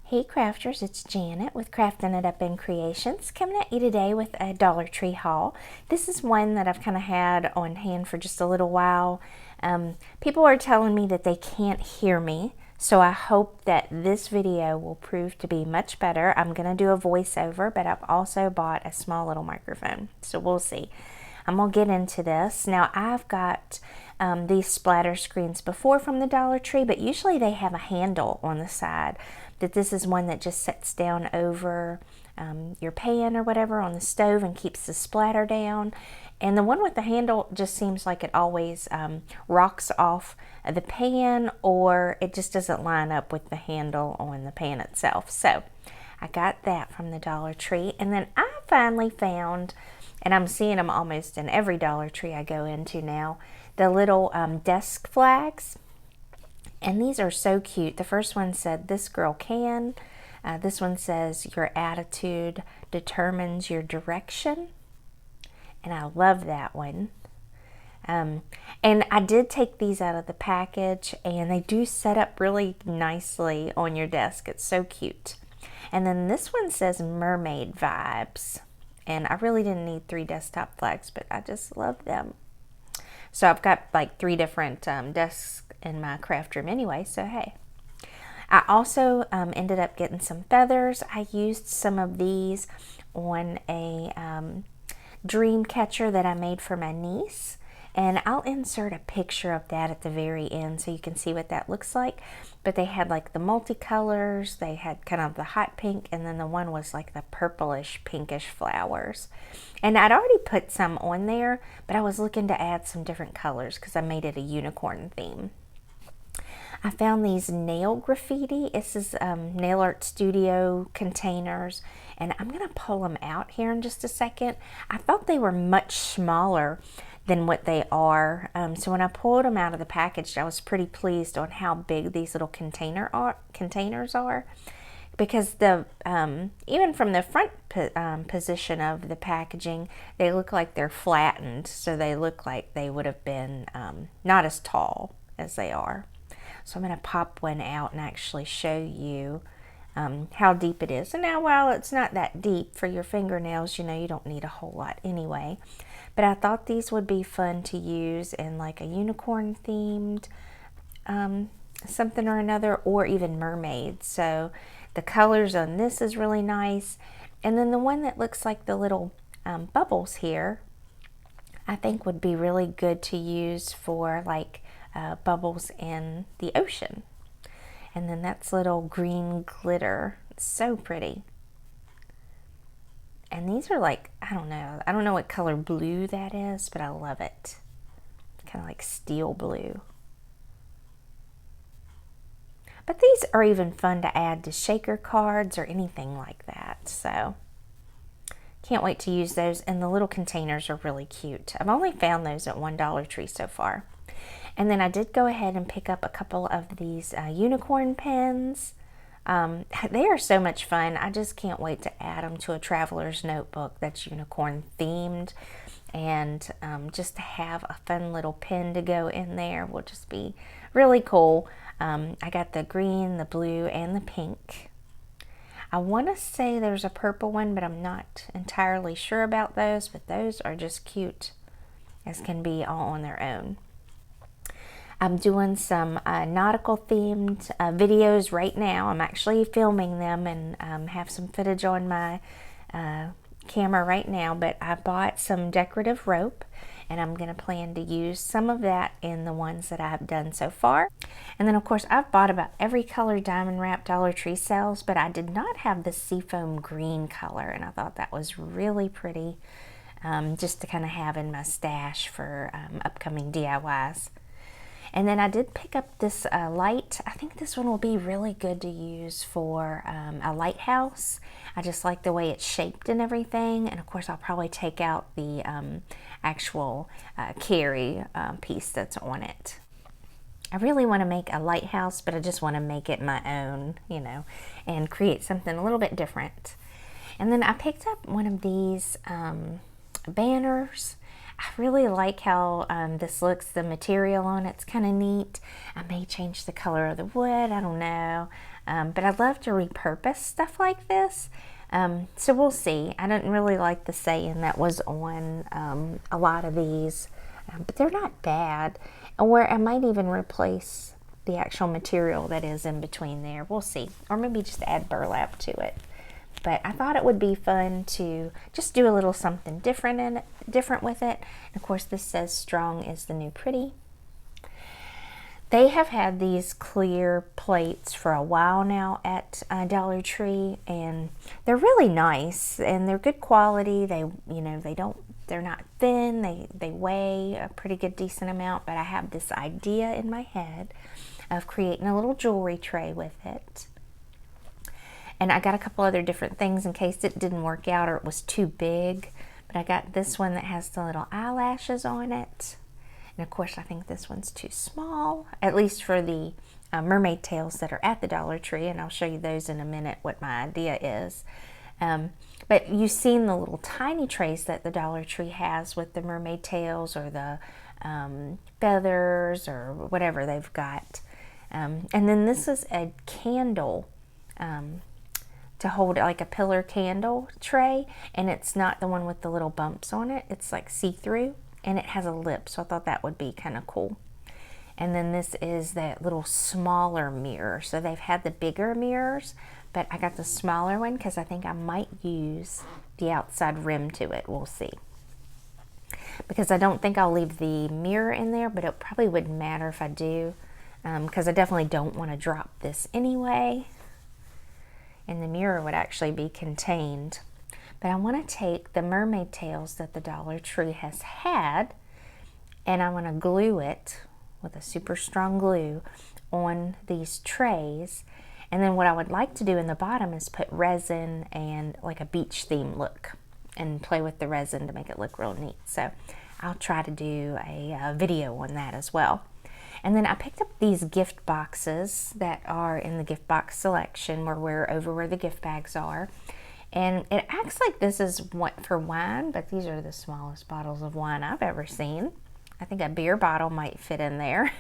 Hey crafters, it's Janet with Crafting It Up in Creations, coming at you today with a Dollar Tree haul. This is one that I've kind of had on hand for just a little while. People are telling me that they can't hear me, so I hope that this video will prove to be much better. I'm going to do a voiceover, but I've also bought a small little microphone, so we'll see. I'm going to get into this. Now, I've got these splatter screens before from the Dollar Tree, but usually they have a handle on the side. That this is one that just sets down over your pan or whatever on the stove and keeps the splatter down. And the one with the handle just seems like it always rocks off the pan, or it just doesn't line up with the handle on the pan itself. So I got that from the Dollar Tree. And then I finally found, and I'm seeing them almost in every Dollar Tree I go into now, the little desk flags. And these are so cute. The first one said, "This girl can." This one says, "Your attitude determines your direction." And I love that one. And I did take these out of the package, and they do set up really nicely on your desk. It's so cute. And then this one says "Mermaid Vibes." And I really didn't need 3 desktop flags, but I just love them. So I've got like 3 different desks in my craft room anyway, so hey. I also ended up getting some feathers. I used some of these on a dream catcher that I made for my niece, and I'll insert a picture of that at the very end so you can see what that looks like. But they had like the multicolors, they had kind of the hot pink, and then the one was like the purplish pinkish flowers. And I'd already put some on there, but I was looking to add some different colors because I made it a unicorn theme. I found these nail graffiti. This is Nail Art Studio containers, and I'm going to pull them out here in just a second. I thought they were much smaller than what they are, so when I pulled them out of the package, I was pretty pleased on how big these little containers are, because the even from the front position of the packaging, they look like they're flattened, so they look like they would have been not as tall as they are. So I'm going to pop one out and actually show you how deep it is. And now, while it's not that deep for your fingernails, you know, you don't need a whole lot anyway. But I thought these would be fun to use in like a unicorn themed something or another, or even mermaids. So the colors on this is really nice. And then the one that looks like the little bubbles here, I think would be really good to use for like bubbles in the ocean. And then that's little green glitter. It's so pretty. And these are like, I don't know what color blue that is, but I love it. Kind of like steel blue. But these are even fun to add to shaker cards or anything like that. So can't wait to use those. And the little containers are really cute. I've only found those at one Dollar Tree so far. And then I did go ahead and pick up a couple of these unicorn pens. They are so much fun. I just can't wait to add them to a traveler's notebook that's unicorn themed. And just to have a fun little pen to go in there will just be really cool. I got the green, the blue, and the pink. I want to say there's a purple one, but I'm not entirely sure about those. But those are just cute as can be all on their own. I'm doing some nautical themed videos right now. I'm actually filming them and have some footage on my camera right now, but I bought some decorative rope, and I'm going to plan to use some of that in the ones that I've done so far. And then of course I've bought about every color diamond wrap Dollar Tree sells, but I did not have the seafoam green color, and I thought that was really pretty just to kind of have in my stash for upcoming DIYs. And then I did pick up this light. I think this one will be really good to use for a lighthouse. I just like the way it's shaped and everything. And of course I'll probably take out the actual carry piece that's on it. I really want to make a lighthouse, but I just want to make it my own, you know, and create something a little bit different. And then I picked up one of these banners. I really like how this looks. The material on it's kind of neat. I may change the color of the wood. I don't know. but I love to repurpose stuff like this. So we'll see. I didn't really like the saying that was on a lot of these, but they're not bad. Or I might even replace the actual material that is in between there. We'll see. Or maybe just add burlap to it. But I thought it would be fun to just do a little something different with it. And of course, this says strong is the new pretty. They have had these clear plates for a while now at Dollar Tree, and they're really nice and they're good quality. They're not thin. They weigh a pretty good decent amount, but I have this idea in my head of creating a little jewelry tray with it. And I got a couple other different things in case it didn't work out or it was too big. But I got this one that has the little eyelashes on it. And of course, I think this one's too small, at least for the mermaid tails that are at the Dollar Tree. And I'll show you those in a minute, what my idea is. But you've seen the little tiny trays that the Dollar Tree has with the mermaid tails or the feathers or whatever they've got. And then this is a candle to hold like a pillar candle tray, and it's not the one with the little bumps on it. It's like see-through, and it has a lip, so I thought that would be kind of cool. And then this is that little smaller mirror. So they've had the bigger mirrors, but I got the smaller one because I think I might use the outside rim to it. We'll see. Because I don't think I'll leave the mirror in there, but it probably wouldn't matter if I do, because I definitely don't want to drop this anyway. And the mirror would actually be contained. But I want to take the mermaid tails that the Dollar Tree has had, and I want to glue it with a super strong glue on these trays. And then what I would like to do in the bottom is put resin and like a beach theme look and play with the resin to make it look real neat. So I'll try to do a video on that as well. And then I picked up these gift boxes that are in the gift box selection where the gift bags are. And it acts like this is for wine, but these are the smallest bottles of wine I've ever seen. I think a beer bottle might fit in there.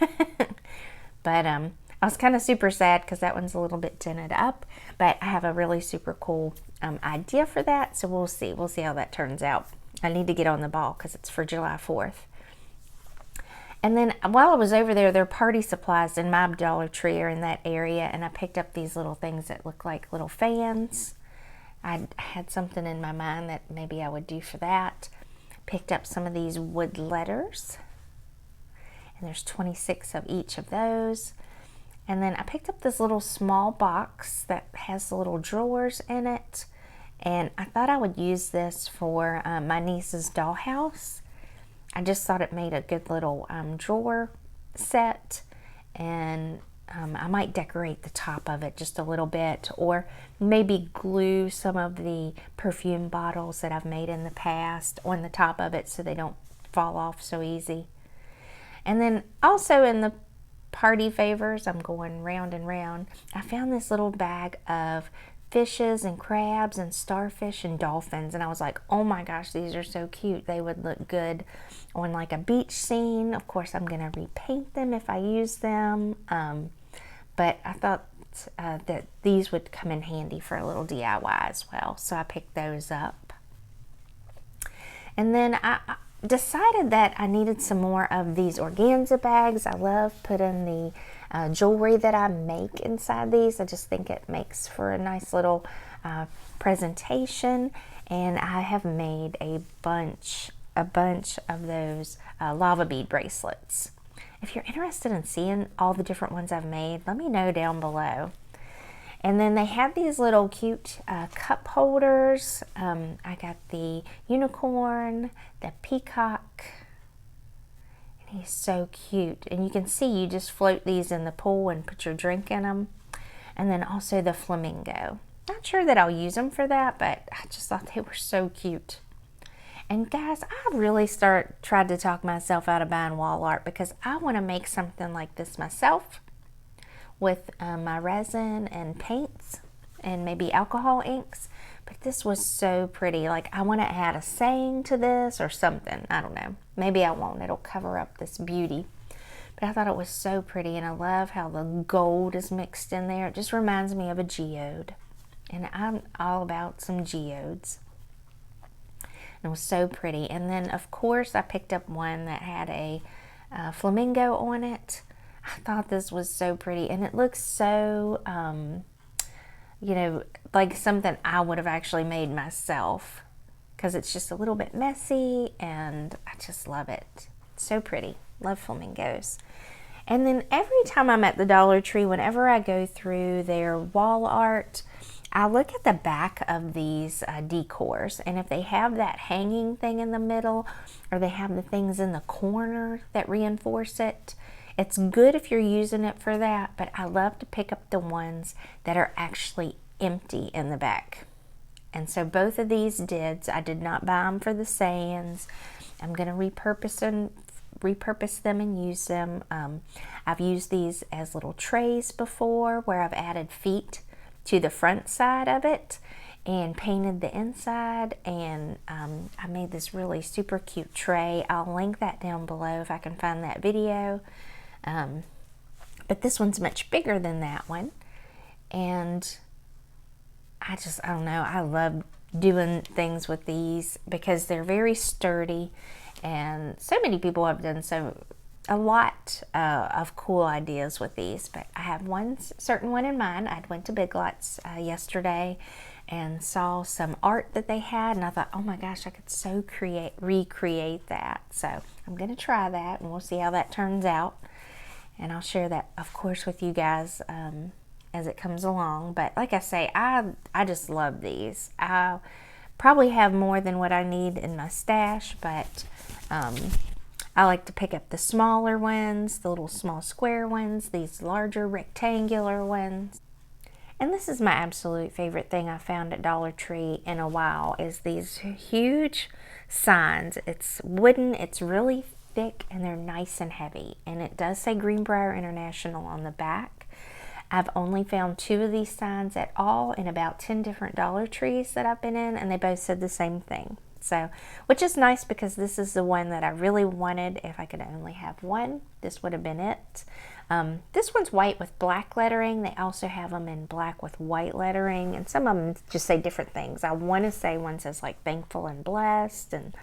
But I was kind of super sad because that one's a little bit tinted up. But I have a really super cool idea for that. So we'll see. We'll see how that turns out. I need to get on the ball because it's for July 4th. And then while I was over there, their party supplies in my Dollar Tree are in that area, and I picked up these little things that look like little fans. I had something in my mind that maybe I would do for that. Picked up some of these wood letters, and there's 26 of each of those. And then I picked up this little small box that has the little drawers in it, and I thought I would use this for my niece's dollhouse. I just thought it made a good little drawer set, and I might decorate the top of it just a little bit, or maybe glue some of the perfume bottles that I've made in the past on the top of it so they don't fall off so easy. And then also in the party favors, I'm going round and round, I found this little bag of fishes and crabs and starfish and dolphins, and I was like, oh my gosh, these are so cute. They would look good on like a beach scene. Of course, I'm gonna repaint them if I use them, but I thought that these would come in handy for a little DIY as well, so I picked those up. And then I decided that I needed some more of these organza bags. I love putting the jewelry that I make inside these. I just think it makes for a nice little presentation, and I have made a bunch of those lava bead bracelets. If you're interested in seeing all the different ones I've made, let me know down below. And then they have these little cute cup holders. I got the unicorn, the peacock. He's so cute, and you can see you just float these in the pool and put your drink in them. And then also the flamingo. Not sure that I'll use them for that, but I just thought they were so cute. And guys, I really tried to talk myself out of buying wall art because I want to make something like this myself with my resin and paints and maybe alcohol inks. But this was so pretty. Like, I want to add a saying to this or something. I don't know. Maybe I won't. It'll cover up this beauty. But I thought it was so pretty, and I love how the gold is mixed in there. It just reminds me of a geode, and I'm all about some geodes. It was so pretty. And then of course I picked up one that had a flamingo on it. I thought this was so pretty, and it looks so you know, like something I would have actually made myself, because it's just a little bit messy, and I just love it. It's so pretty. Love flamingos. And then every time I'm at the Dollar Tree, whenever I go through their wall art, I look at the back of these decors, and if they have that hanging thing in the middle, or they have the things in the corner that reinforce it, it's good if you're using it for that, but I love to pick up the ones that are actually empty in the back. And so both of these did. I did not buy them for the sayings. I'm going to repurpose them and use them. I've used these as little trays before, where I've added feet to the front side of it and painted the inside, and I made this really super cute tray. I'll link that down below if I can find that video. But this one's much bigger than that one, and I don't know, I love doing things with these because they're very sturdy, and so many people have done a lot of cool ideas with these. But I have one certain one in mind. I went to Big Lots yesterday and saw some art that they had, and I thought, oh my gosh, I could so recreate that. So I'm going to try that, and we'll see how that turns out. And I'll share that, of course, with you guys as it comes along. But like I say, I just love these. I probably have more than what I need in my stash, but I like to pick up the smaller ones, the little small square ones, these larger rectangular ones. And this is my absolute favorite thing I found at Dollar Tree in a while, is these huge signs. It's wooden, it's really thick, and they're nice and heavy, and it does say Greenbrier International on the back. I've only found 2 of these signs at all in about 10 different Dollar Trees that I've been in, and they both said the same thing. So, which is nice, because this is the one that I really wanted. If I could only have one, this would have been it. This one's white with black lettering. They also have them in black with white lettering, and some of them just say different things. I want to say one says like thankful and blessed, and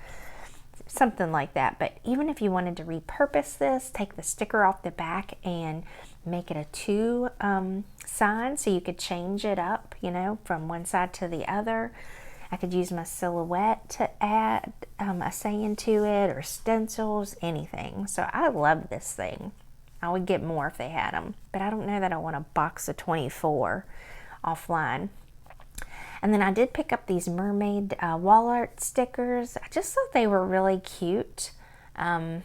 something like that. But even if you wanted to repurpose this, take the sticker off the back and make it a 2 sign, so you could change it up, you know, from one side to the other. I could use my silhouette to add a saying to it, or stencils, anything. So I love this thing. I would get more if they had them, but I don't know that I want a box of 24 offline. And then I did pick up these mermaid wall art stickers. I just thought they were really cute. I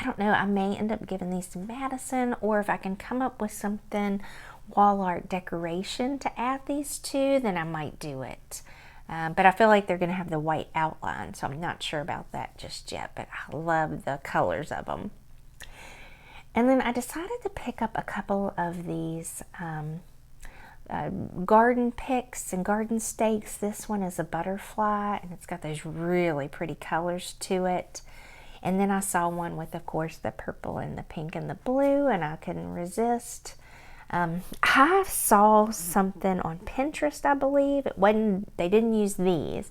don't know, I may end up giving these to Madison, or if I can come up with something wall art decoration to add these to, then I might do it. But I feel like they're going to have the white outline, so I'm not sure about that just yet, but I love the colors of them. And then I decided to pick up a couple of these garden picks and garden stakes. This one is a butterfly, and it's got those really pretty colors to it. And then I saw one with, of course, the purple and the pink and the blue, and I couldn't resist. I saw something on Pinterest, I believe. They didn't use these,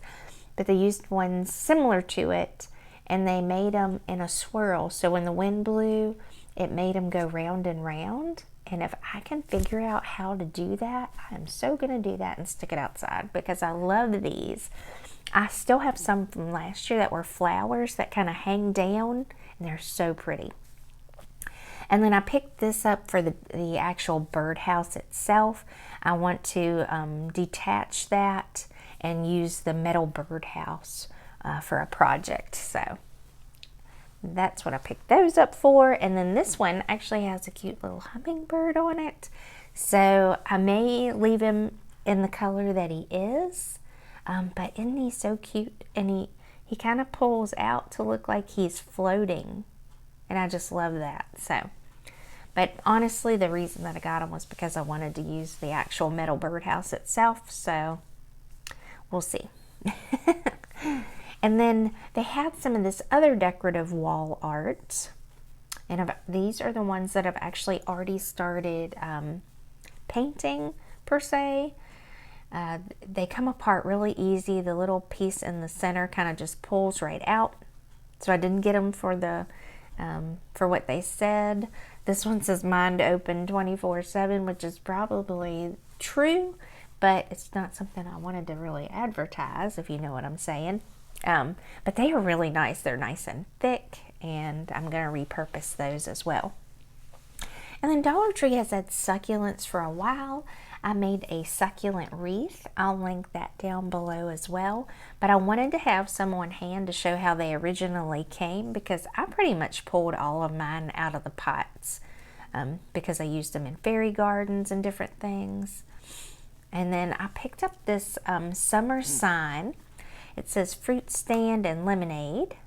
but they used ones similar to it, and they made them in a swirl. So when the wind blew, it made them go round and round. And if I can figure out how to do that, I'm so going to do that and stick it outside, because I love these. I still have some from last year that were flowers that kind of hang down, and they're so pretty. And then I picked this up for the actual birdhouse itself. I want to detach that and use the metal birdhouse for a project. So that's what I picked those up for. And then this one actually has a cute little hummingbird on it. So I may leave him in the color that he is. But isn't he so cute? And he kind of pulls out to look like he's floating. And I just love that. So, but honestly, the reason that I got him was because I wanted to use the actual metal birdhouse itself. So we'll see. And then they had some of this other decorative wall art. And these are the ones that I've actually already started painting per se. They come apart really easy. The little piece in the center kind of just pulls right out. So I didn't get them for the for what they said. This one says mind open 24/7, which is probably true, but it's not something I wanted to really advertise, if you know what I'm saying. But they are really nice. They're nice and thick, and I'm going to repurpose those as well. And then Dollar Tree has had succulents for a while. I made a succulent wreath. I'll link that down below as well. But I wanted to have some on hand to show how they originally came, because I pretty much pulled all of mine out of the pots because I used them in fairy gardens and different things. And then I picked up this summer sign. It says fruit stand and lemonade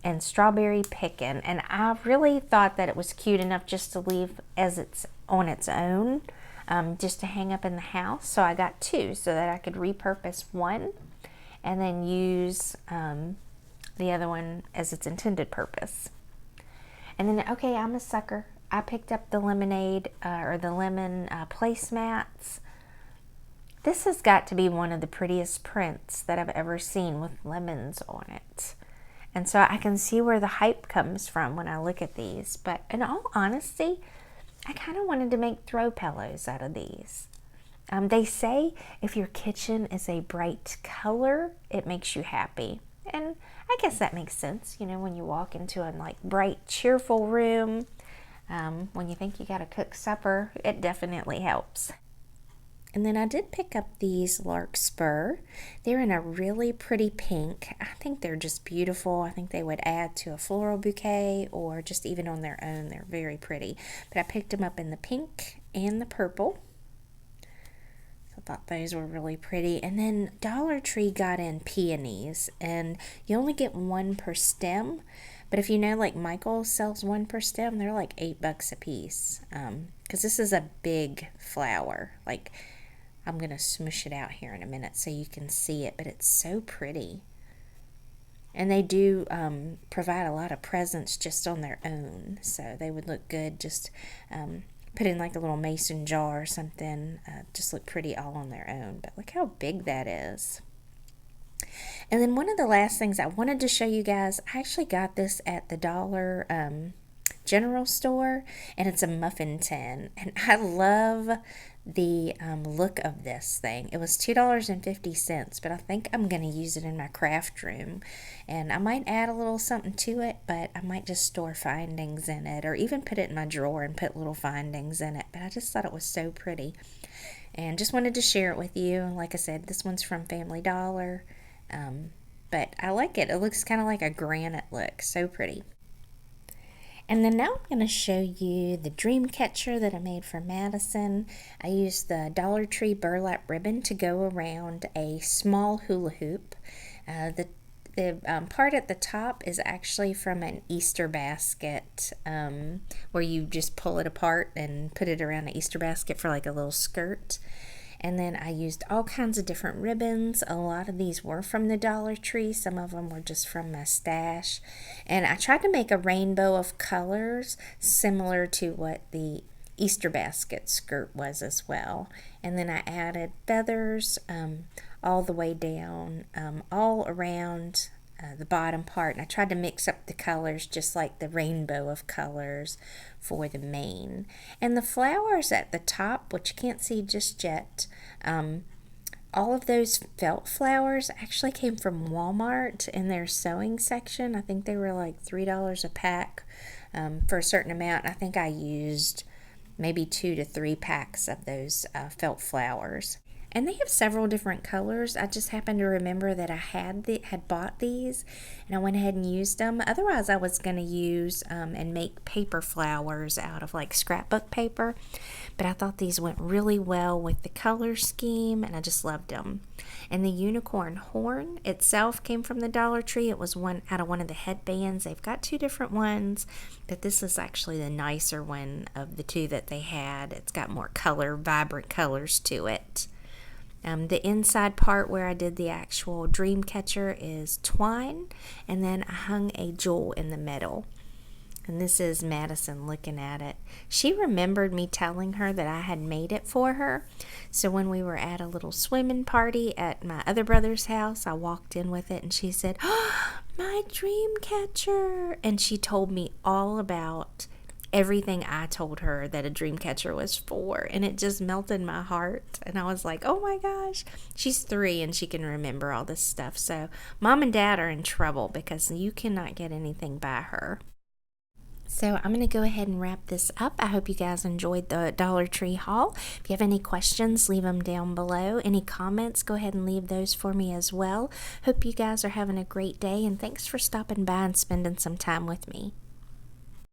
and strawberry pickin', and I really thought that it was cute enough just to leave as it's on its own, just to hang up in the house. So I got two so that I could repurpose one and then use the other one as its intended purpose. And then, okay, I'm a sucker. I picked up the lemonade or the lemon placemats. This has got to be one of the prettiest prints that I've ever seen with lemons on it. And so I can see where the hype comes from when I look at these. But in all honesty, I kind of wanted to make throw pillows out of these. They say if your kitchen is a bright color, it makes you happy. And I guess that makes sense. You know, when you walk into a like bright, cheerful room, when you think you got to cook supper, it definitely helps. And then I did pick up these larkspur. They're in a really pretty pink. I think they're just beautiful. I think they would add to a floral bouquet or just even on their own. They're very pretty. But I picked them up in the pink and the purple. I thought those were really pretty. And then Dollar Tree got in peonies, and you only get one per stem. But if you know, like Michael sells one per stem, they're like $8 a piece. Because this is a big flower. Like, I'm going to smoosh it out here in a minute so you can see it, but it's so pretty. And they do provide a lot of presents just on their own, so they would look good just put in like a little mason jar or something, just look pretty all on their own. But look how big that is. And then one of the last things I wanted to show you guys, I actually got this at the Dollar General store, and it's a muffin tin, and I love the look of this thing. It was $2.50, but I think I'm going to use it in my craft room, and I might add a little something to it, but I might just store findings in it, or even put it in my drawer and put little findings in it. But I just thought it was so pretty and just wanted to share it with you. Like I said, this one's from Family Dollar, but I like it. It looks kind of like a granite look. So pretty. And then now I'm going to show you the dream catcher that I made for Madison. I used the Dollar Tree burlap ribbon to go around a small hula hoop. The part at the top is actually from an Easter basket, where you just pull it apart and put it around the Easter basket for like a little skirt. And then I used all kinds of different ribbons. A lot of these were from the Dollar Tree. Some of them were just from my stash. And I tried to make a rainbow of colors similar to what the Easter basket skirt was as well. And then I added feathers all the way down, all around the bottom part. And I tried to mix up the colors just like the rainbow of colors for the mane. And the flowers at the top, which you can't see just yet, all of those felt flowers actually came from Walmart in their sewing section. I think they were like $3 a pack for a certain amount. I think I used maybe 2 to 3 packs of those felt flowers. And they have several different colors. I just happened to remember that I had bought these, and I went ahead and used them. Otherwise, I was going to use and make paper flowers out of like scrapbook paper. But I thought these went really well with the color scheme, and I just loved them. And the unicorn horn itself came from the Dollar Tree. It was one out of one of the headbands. They've got 2 different ones, but this is actually the nicer one of the 2 that they had. It's got more color, vibrant colors to it. The inside part where I did the actual dream catcher is twine, and then I hung a jewel in the middle. And this is Madison looking at it. She remembered me telling her that I had made it for her. So when we were at a little swimming party at my other brother's house, I walked in with it and she said, "Oh, my dream catcher." And she told me all about everything I told her that a dream catcher was for. And it just melted my heart. And I was like, oh my gosh. She's 3 and she can remember all this stuff. So mom and dad are in trouble because you cannot get anything by her. So I'm going to go ahead and wrap this up. I hope you guys enjoyed the Dollar Tree haul. If you have any questions, leave them down below. Any comments, go ahead and leave those for me as well. Hope you guys are having a great day, and thanks for stopping by and spending some time with me.